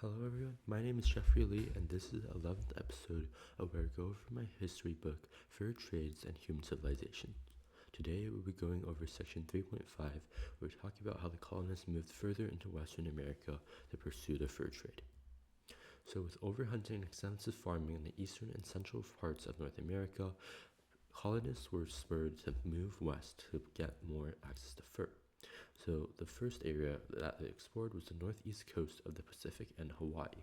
Hello everyone, my name is Jeffrey Lee and this is the 11th episode of where I go over my history book, Fur Trades and Human Civilization. Today we'll be going over section 3.5 where we're talking about how the colonists moved further into Western America to pursue the fur trade. So with overhunting and extensive farming in the eastern and central parts of North America, colonists were spurred to move west to get more access to fur. So the first area that they explored was the northeast coast of the Pacific and Hawaii.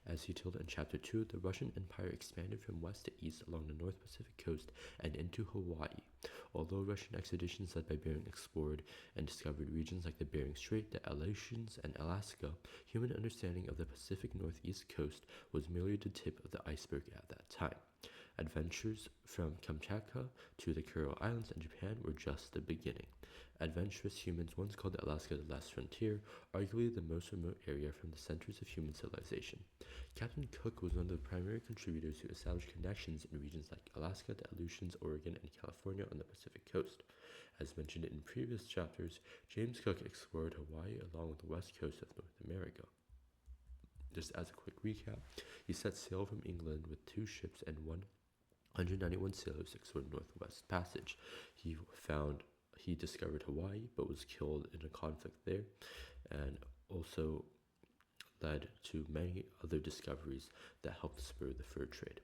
As detailed in Chapter 2, the Russian Empire expanded from west to east along the North Pacific coast and into Hawaii. Although Russian expeditions led by Bering explored and discovered regions like the Bering Strait, the Aleutians, and Alaska, human understanding of the Pacific Northeast coast was merely the tip of the iceberg at that time. Adventures from Kamchatka to the Kuril Islands and Japan were just the beginning. Adventurous humans once called Alaska the last frontier, arguably the most remote area from the centers of human civilization. Captain Cook was one of the primary contributors who established connections in regions like Alaska, the Aleutians, Oregon, and California on the Pacific coast. As mentioned in previous chapters, James Cook explored Hawaii along with the west coast of North America. Just as a quick recap, he set sail from England with 2 ships and 191 sailors to explore the Northwest Passage. He discovered Hawaii, but was killed in a conflict there, and also led to many other discoveries that helped spur the fur trade.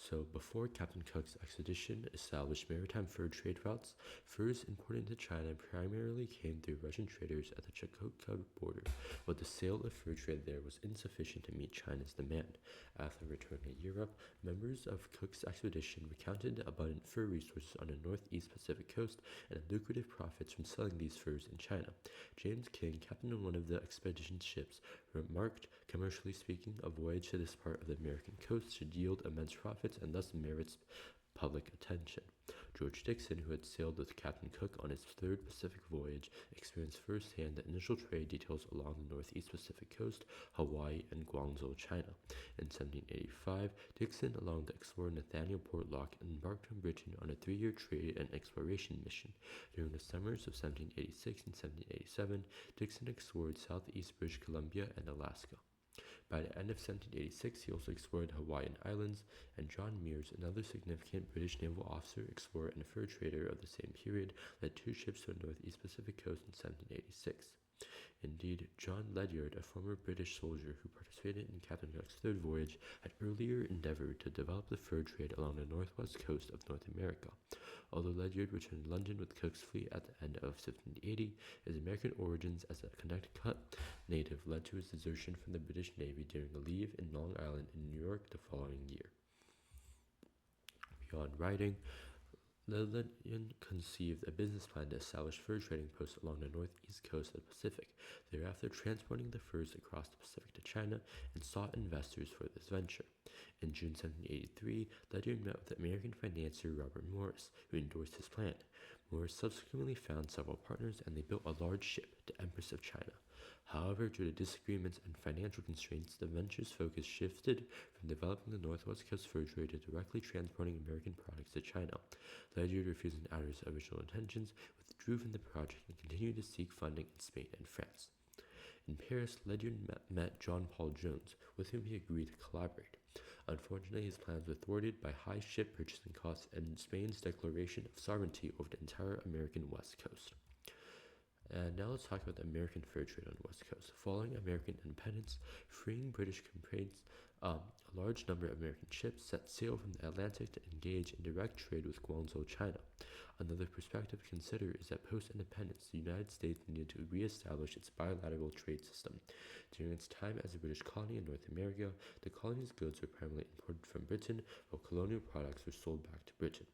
So before Captain Cook's expedition established maritime fur trade routes, furs imported into China primarily came through Russian traders at the Chukotka border, but the sale of fur trade there was insufficient to meet China's demand. After returning to Europe, members of Cook's expedition recounted the abundant fur resources on the northeast Pacific coast and the lucrative profits from selling these furs in China. James King, captain of one of the expedition's ships, remarked, "Commercially speaking, a voyage to this part of the American coast should yield immense profits and thus merits public attention." George Dixon, who had sailed with Captain Cook on his 3rd Pacific voyage, experienced firsthand the initial trade details along the northeast Pacific coast, Hawaii, and Guangzhou, China. In 1785, Dixon, along with the explorer Nathaniel Portlock, embarked from Britain on a 3-year trade and exploration mission. During the summers of 1786 and 1787, Dixon explored southeast British Columbia and Alaska. By the end of 1786, he also explored the Hawaiian Islands, and John Meares, another significant British naval officer, explorer, and fur trader of the same period, led 2 ships to the northeast Pacific coast in 1786. Indeed, John Ledyard, a former British soldier who participated in Captain Cook's 3rd voyage, had earlier endeavored to develop the fur trade along the northwest coast of North America. Although Ledyard returned to London with Cook's fleet at the end of 1780, his American origins as a Connecticut native led to his desertion from the British Navy during a leave in Long Island in New York the following year. Beyond writing, Ledyard conceived a business plan to establish fur trading posts along the northeast coast of the Pacific, thereafter transporting the furs across the Pacific to China, and sought investors for this venture. In June 1783, Ledyard met with American financier Robert Morris, who endorsed his plan. Morris subsequently found several partners, and they built a large ship, the Empress of China. However, due to disagreements and financial constraints, the venture's focus shifted from developing the Northwest Coast fur trade to directly transporting American products to China. Ledyard, refusing to honor his original intentions, withdrew from the project and continued to seek funding in Spain and France. In Paris, Ledyard met John Paul Jones, with whom he agreed to collaborate. Unfortunately, his plans were thwarted by high ship purchasing costs and Spain's declaration of sovereignty over the entire American West Coast. And now let's talk about the American fur trade on the West Coast. Following American independence, freeing British companies, a large number of American ships set sail from the Atlantic to engage in direct trade with Guangzhou, China. Another perspective to consider is that post-independence, the United States needed to re-establish its bilateral trade system. During its time as a British colony in North America, the colony's goods were primarily imported from Britain, while colonial products were sold back to Britain.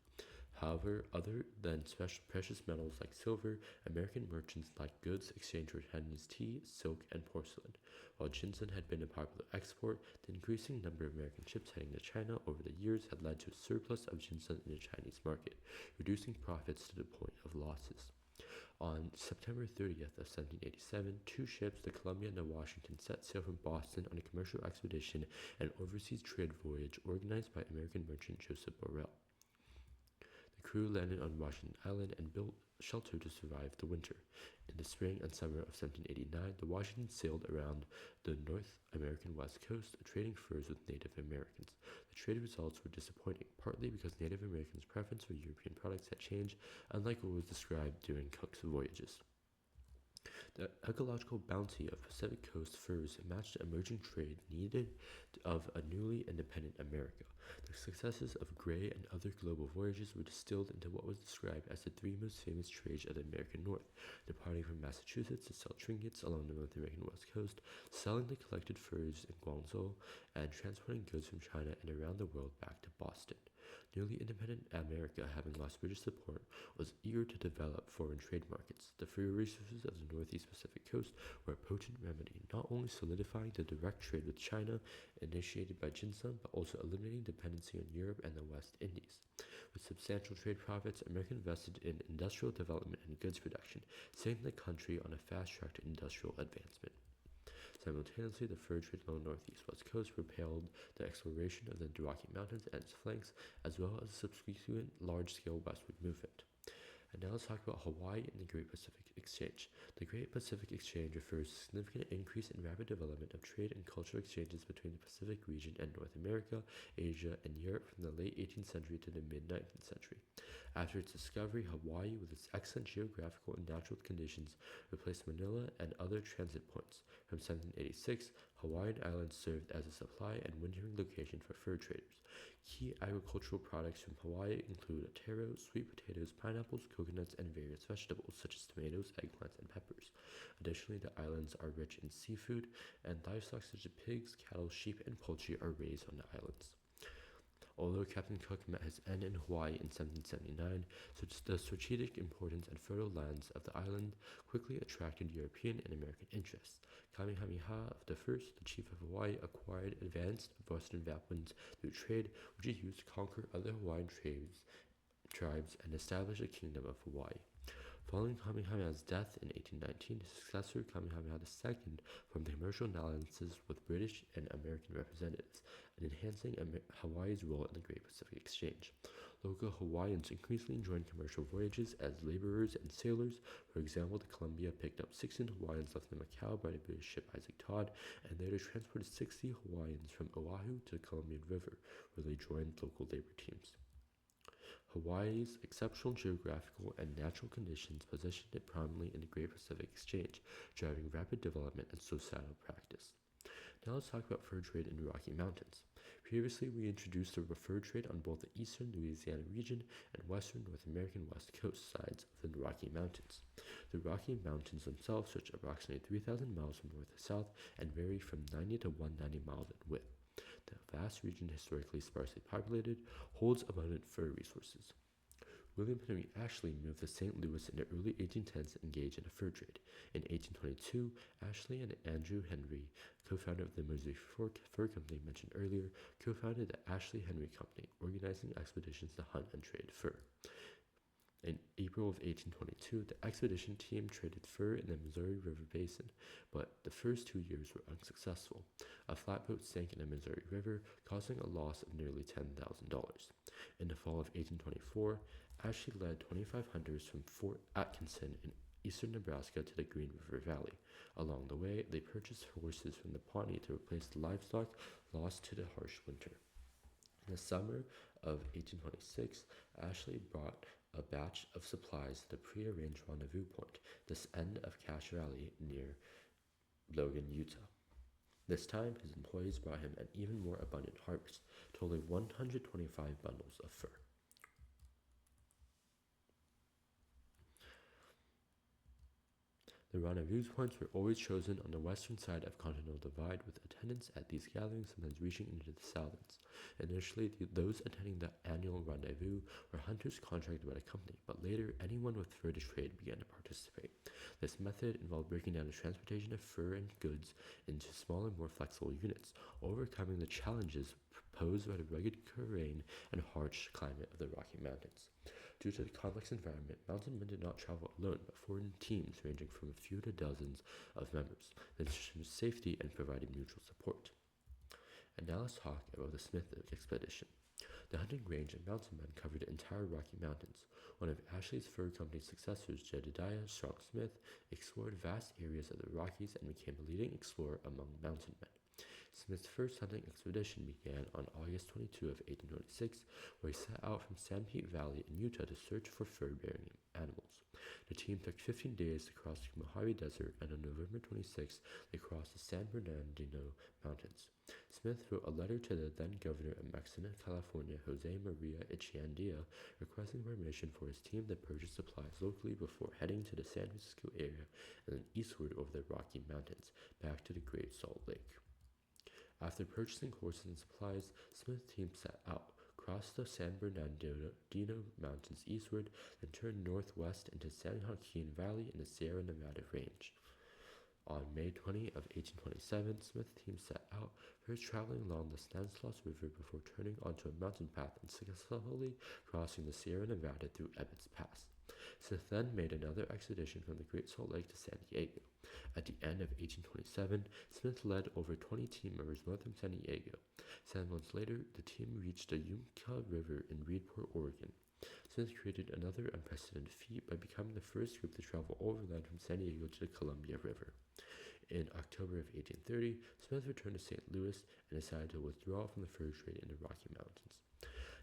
However, other than special precious metals like silver, American merchants liked goods exchanged for Chinese tea, silk, and porcelain. While ginseng had been a popular export, the increasing number of American ships heading to China over the years had led to a surplus of ginseng in the Chinese market, reducing profits to the point of losses. On September 30th of 1787, 2 ships, the Columbia and the Washington, set sail from Boston on a commercial expedition and overseas trade voyage organized by American merchant Joseph Burrell. The crew landed on Washington Island and built shelter to survive the winter. In the spring and summer of 1789, the Washington sailed around the North American West Coast, trading furs with Native Americans. The trade results were disappointing, partly because Native Americans' preference for European products had changed, unlike what was described during Cook's voyages. The ecological bounty of Pacific Coast furs matched the emerging trade needed of a newly independent America. The successes of Gray and other global voyages were distilled into what was described as the three most famous trades of the American North, departing from Massachusetts to sell trinkets along the North American West Coast, selling the collected furs in Guangzhou, and transporting goods from China and around the world back to Boston. Newly independent America, having lost British support, was eager to develop foreign trade markets. The free resources of the Northeast Pacific Coast were a potent remedy, not only solidifying the direct trade with China initiated by Jinsun, but also eliminating dependency on Europe and the West Indies. With substantial trade profits, America invested in industrial development and goods production, setting the country on a fast track to industrial advancement. Simultaneously, the fur trade along the northeast west coast propelled the exploration of the Rocky Mountains and its flanks, as well as the subsequent large-scale westward movement. And now let's talk about Hawaii and the Great Pacific Exchange. The Great Pacific Exchange refers to a significant increase in rapid development of trade and cultural exchanges between the Pacific region and North America, Asia, and Europe from the late 18th century to the mid-19th century. After its discovery, Hawaii, with its excellent geographical and natural conditions, replaced Manila and other transit points. From 1786, Hawaiian Islands served as a supply and wintering location for fur traders. Key agricultural products from Hawaii include taro, sweet potatoes, pineapples, coconuts, and various vegetables such as tomatoes, eggplants, and peppers. Additionally, the islands are rich in seafood, and livestock such as pigs, cattle, sheep, and poultry are raised on the islands. Although Captain Cook met his end in Hawaii in 1779, the strategic importance and fertile lands of the island quickly attracted European and American interests. Kamehameha I, the chief of Hawaii, acquired advanced Western weapons through trade, which he used to conquer other Hawaiian tribes and establish a kingdom of Hawaii. Following Kamehameha's death in 1819, his successor Kamehameha II formed commercial alliances with British and American representatives, and enhancing Hawaii's role in the Great Pacific Exchange. Local Hawaiians increasingly joined commercial voyages as laborers and sailors. For example, the Columbia picked up 16 Hawaiians left in Macau by the British ship Isaac Todd, and later transported 60 Hawaiians from Oahu to the Columbian River, where they joined local labor teams. Hawaii's exceptional geographical and natural conditions positioned it prominently in the Great Pacific Exchange, driving rapid development and societal practice. Now let's talk about fur trade in the Rocky Mountains. Previously, we introduced the fur trade on both the eastern Louisiana region and western North American west coast sides of the Rocky Mountains. The Rocky Mountains themselves stretch approximately 3,000 miles from north to south and vary from 90 to 190 miles in width. The vast region, historically sparsely populated, holds abundant fur resources. William Henry Ashley moved to St. Louis in the early 1810s to engage in a fur trade. In 1822, Ashley and Andrew Henry, co-founder of the Missouri Fur Company mentioned earlier, co-founded the Ashley Henry Company, organizing expeditions to hunt and trade fur. In April of 1822, the expedition team traded fur in the Missouri River Basin, but the first 2 years were unsuccessful. A flatboat sank in the Missouri River, causing a loss of nearly $10,000. In the fall of 1824, Ashley led 25 hunters from Fort Atkinson in eastern Nebraska to the Green River Valley. Along the way, they purchased horses from the Pawnee to replace the livestock lost to the harsh winter. In the summer of 1826, Ashley brought a batch of supplies to the prearranged rendezvous point, this end of Cache Valley near Logan, Utah. This time, his employees brought him an even more abundant harvest, totaling 125 bundles of fur. The rendezvous points were always chosen on the western side of Continental Divide, with attendants at these gatherings sometimes reaching into the thousands. Initially, those attending the annual rendezvous were hunters contracted by the company, but later anyone with fur to trade began to participate. This method involved breaking down the transportation of fur and goods into smaller, more flexible units, overcoming the challenges posed by the rugged terrain and harsh climate of the Rocky Mountains. Due to the complex environment, mountain men did not travel alone, but formed teams ranging from a few to dozens of members, that ensured safety and provided mutual support. And now let's talk about the Smith expedition. The hunting range and mountain men covered the entire Rocky Mountains. One of Ashley's Fur Company's successors, Jedediah Strong Smith, explored vast areas of the Rockies and became a leading explorer among mountain men. Smith's first hunting expedition began on August 22 of 1826, where he set out from Sanpete Valley in Utah to search for fur-bearing animals. The team took 15 days to cross the Mojave Desert, and on November 26, they crossed the San Bernardino Mountains. Smith wrote a letter to the then governor of Mexico, California, Jose Maria Echeandía, requesting permission for his team to purchase supplies locally before heading to the San Francisco area and then eastward over the Rocky Mountains, back to the Great Salt Lake. After purchasing horses and supplies, Smith's team set out, crossed the San Bernardino Mountains eastward, then turned northwest into San Joaquin Valley in the Sierra Nevada range. On May 20 of 1827, Smith's team set out, first traveling along the Stanislaus River before turning onto a mountain path and successfully crossing the Sierra Nevada through Ebbets Pass. Smith then made another expedition from the Great Salt Lake to San Diego. At the end of 1827, Smith led over 20 team members north from San Diego. 7 months later, the team reached the Umpqua River in Reedport, Oregon. Smith created another unprecedented feat by becoming the first group to travel overland from San Diego to the Columbia River. In October of 1830, Smith returned to St. Louis and decided to withdraw from the fur trade in the Rocky Mountains.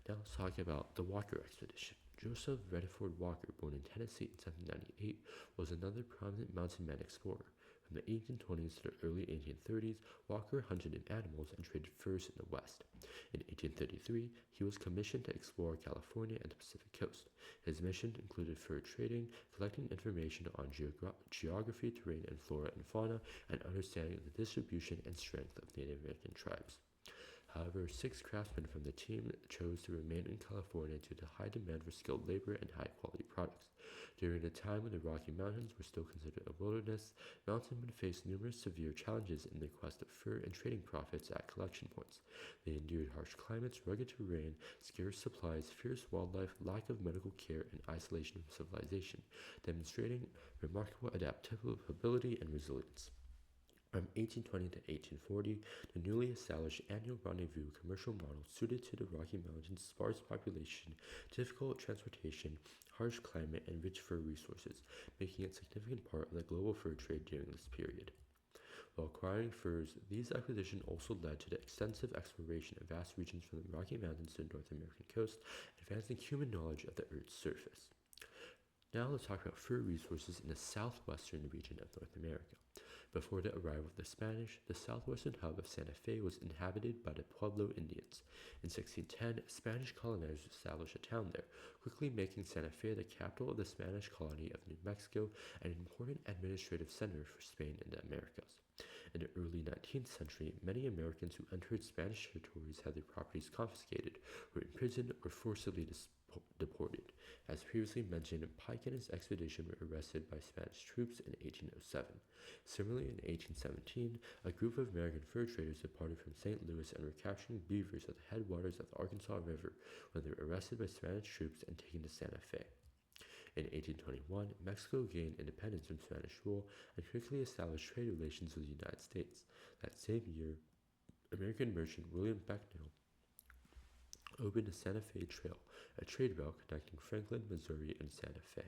Now let's talk about the Walker expedition. Joseph Redford Walker, born in Tennessee in 1798, was another prominent mountain man explorer. From the 1820s to the early 1830s, Walker hunted in animals and traded furs in the West. In 1833, he was commissioned to explore California and the Pacific coast. His mission included fur trading, collecting information on geography, terrain, and flora and fauna, and understanding the distribution and strength of Native American tribes. However, 6 craftsmen from the team chose to remain in California due to high demand for skilled labor and high-quality products. During the time when the Rocky Mountains were still considered a wilderness, mountainmen faced numerous severe challenges in their quest of fur and trading profits at collection points. They endured harsh climates, rugged terrain, scarce supplies, fierce wildlife, lack of medical care, and isolation from civilization, demonstrating remarkable adaptability and resilience. From 1820 to 1840, the newly established annual rendezvous commercial model suited to the Rocky Mountains' sparse population, difficult transportation, harsh climate, and rich fur resources, making it a significant part of the global fur trade during this period. While acquiring furs, these acquisitions also led to the extensive exploration of vast regions from the Rocky Mountains to the North American coast, advancing human knowledge of the Earth's surface. Now let's talk about fur resources in the southwestern region of North America. Before the arrival of the Spanish, the southwestern hub of Santa Fe was inhabited by the Pueblo Indians. In 1610, Spanish colonizers established a town there, quickly making Santa Fe the capital of the Spanish colony of New Mexico and an important administrative center for Spain in the Americas. In the early 19th century, many Americans who entered Spanish territories had their properties confiscated, were imprisoned, or forcibly deported. As previously mentioned, Pike and his expedition were arrested by Spanish troops in 1807. Similarly, in 1817, a group of American fur traders departed from St. Louis and were capturing beavers at the headwaters of the Arkansas River when they were arrested by Spanish troops and taken to Santa Fe. In 1821, Mexico gained independence from Spanish rule and quickly established trade relations with the United States. That same year, American merchant William Becknell opened the Santa Fe Trail, a trade route connecting Franklin, Missouri, and Santa Fe.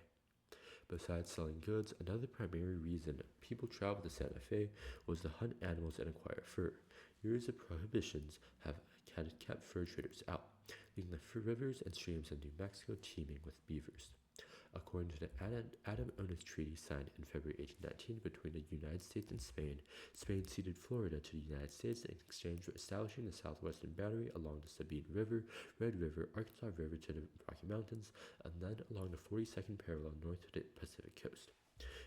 Besides selling goods, another primary reason people traveled to Santa Fe was to hunt animals and acquire fur. Years of prohibitions had kept fur traders out, leaving the fur rivers and streams of New Mexico teeming with beavers. According to the Adam-Onis Treaty signed in February 1819 between the United States and Spain, Spain ceded Florida to the United States in exchange for establishing the southwestern boundary along the Sabine River, Red River, Arkansas River to the Rocky Mountains, and then along the 42nd parallel north to the Pacific coast.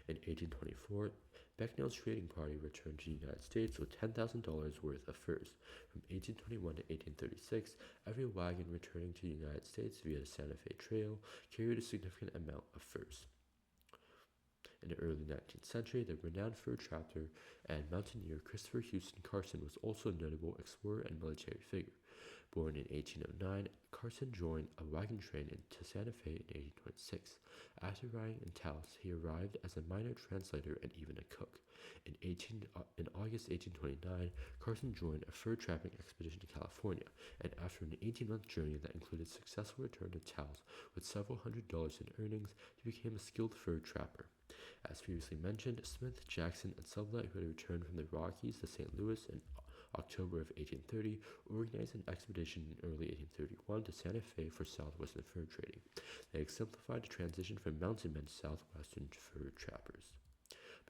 In 1824, Becknell's trading party returned to the United States with $10,000 worth of furs. From 1821 to 1836, every wagon returning to the United States via the Santa Fe Trail carried a significant amount of furs. In the early 19th century, the renowned fur trapper and mountaineer Christopher Houston Carson was also a notable explorer and military figure. Born in 1809, Carson joined a wagon train into Santa Fe in 1826. After riding in Taos, he arrived as a minor translator and even a cook. In August 1829, Carson joined a fur trapping expedition to California, and after an 18-month journey that included successful return to Taos with several $100s in earnings, he became a skilled fur trapper. As previously mentioned, Smith, Jackson, and Sublette, who had returned from the Rockies to St. Louis in October of 1830, organized an expedition in early 1831 to Santa Fe for southwestern fur trading. They exemplified the transition from mountain men to southwestern fur trappers.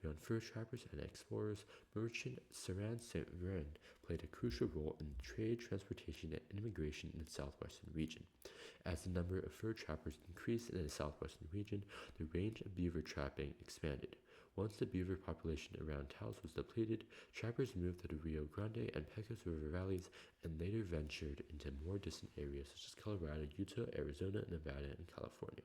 Beyond fur trappers and explorers, merchant Saran St. Vrain played a crucial role in trade, transportation, and immigration in the southwestern region. As the number of fur trappers increased in the southwestern region, the range of beaver trapping expanded. Once the beaver population around Taos was depleted, trappers moved to the Rio Grande and Pecos River valleys and later ventured into more distant areas such as Colorado, Utah, Arizona, Nevada, and California.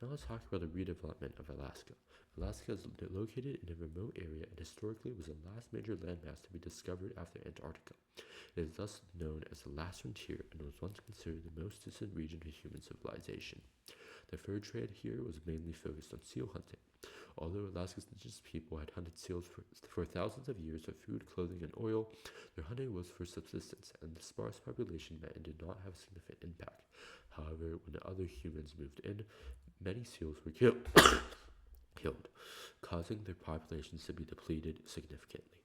Now let's talk about the redevelopment of Alaska. Alaska is located in a remote area and historically was the last major landmass to be discovered after Antarctica. It is thus known as the last frontier and was once considered the most distant region to human civilization. The fur trade here was mainly focused on seal hunting. Although Alaska's indigenous people had hunted seals for thousands of years for food, clothing, and oil, their hunting was for subsistence, and the sparse population meant it did not have a significant impact. However, when the other humans moved in, many seals were killed, causing their populations to be depleted significantly.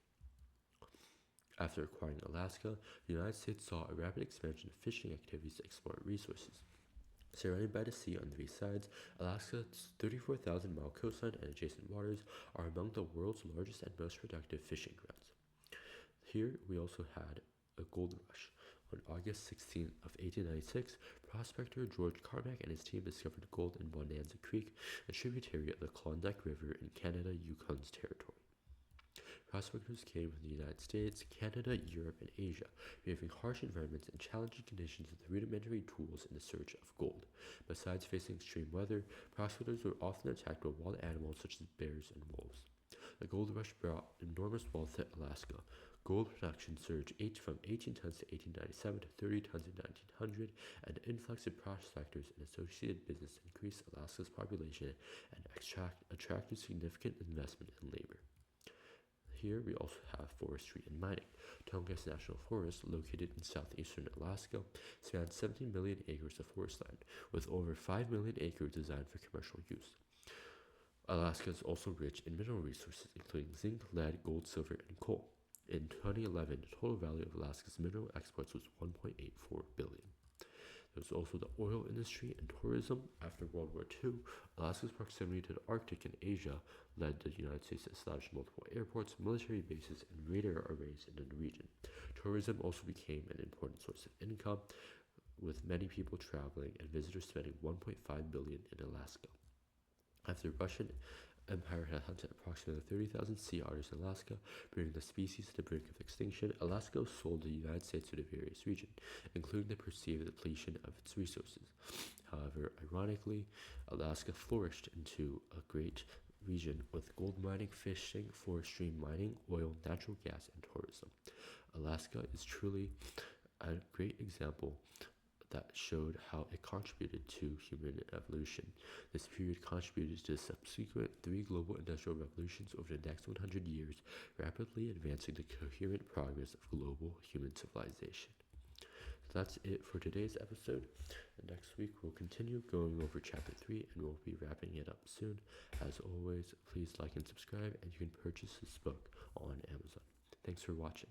After acquiring Alaska, the United States saw a rapid expansion of fishing activities to exploit resources. Surrounded by the sea on three sides, Alaska's 34,000-mile coastline and adjacent waters are among the world's largest and most productive fishing grounds. Here, we also had a gold rush. On August 16th of 1896, prospector George Carmack and his team discovered gold in Bonanza Creek, a tributary of the Klondike River in Canada, Yukon's territory. Prospectors came from the United States, Canada, Europe, and Asia, braving harsh environments and challenging conditions with rudimentary tools in the search of gold. Besides facing extreme weather, prospectors were often attacked by wild animals such as bears and wolves. The gold rush brought enormous wealth to Alaska. Gold production surged from 18 tons to 1897 to 30 tons in 1900, and the influx of prospectors and associated business increased Alaska's population and attracted significant investment in labor. Here we also have forestry and mining. Tongass National Forest, located in southeastern Alaska, spans 17 million acres of forest land, with over 5 million acres designed for commercial use. Alaska is also rich in mineral resources, including zinc, lead, gold, silver, and coal. In 2011, the total value of Alaska's mineral exports was $1.84 billion. There was also the oil industry and tourism. After World War II, Alaska's proximity to the Arctic and Asia led the United States to establish multiple airports, military bases, and radar arrays in the region. Tourism also became an important source of income, with many people traveling and visitors spending $1.5 billion in Alaska. After the Russian Empire had hunted approximately 30,000 sea otters in Alaska, bringing the species to the brink of extinction, Alaska sold the United States to the various regions, including the perceived depletion of its resources. However, ironically, Alaska flourished into a great region with gold mining, fishing, forestry, mining, oil, natural gas, and tourism. Alaska is truly a great example that showed how it contributed to human evolution. This period contributed to the subsequent 3 global industrial revolutions over the next 100 years, rapidly advancing the coherent progress of global human civilization. So that's it for today's episode. And next week we'll continue going over chapter 3 and we'll be wrapping it up soon. As always, please like and subscribe, and you can purchase this book on Amazon. Thanks for watching.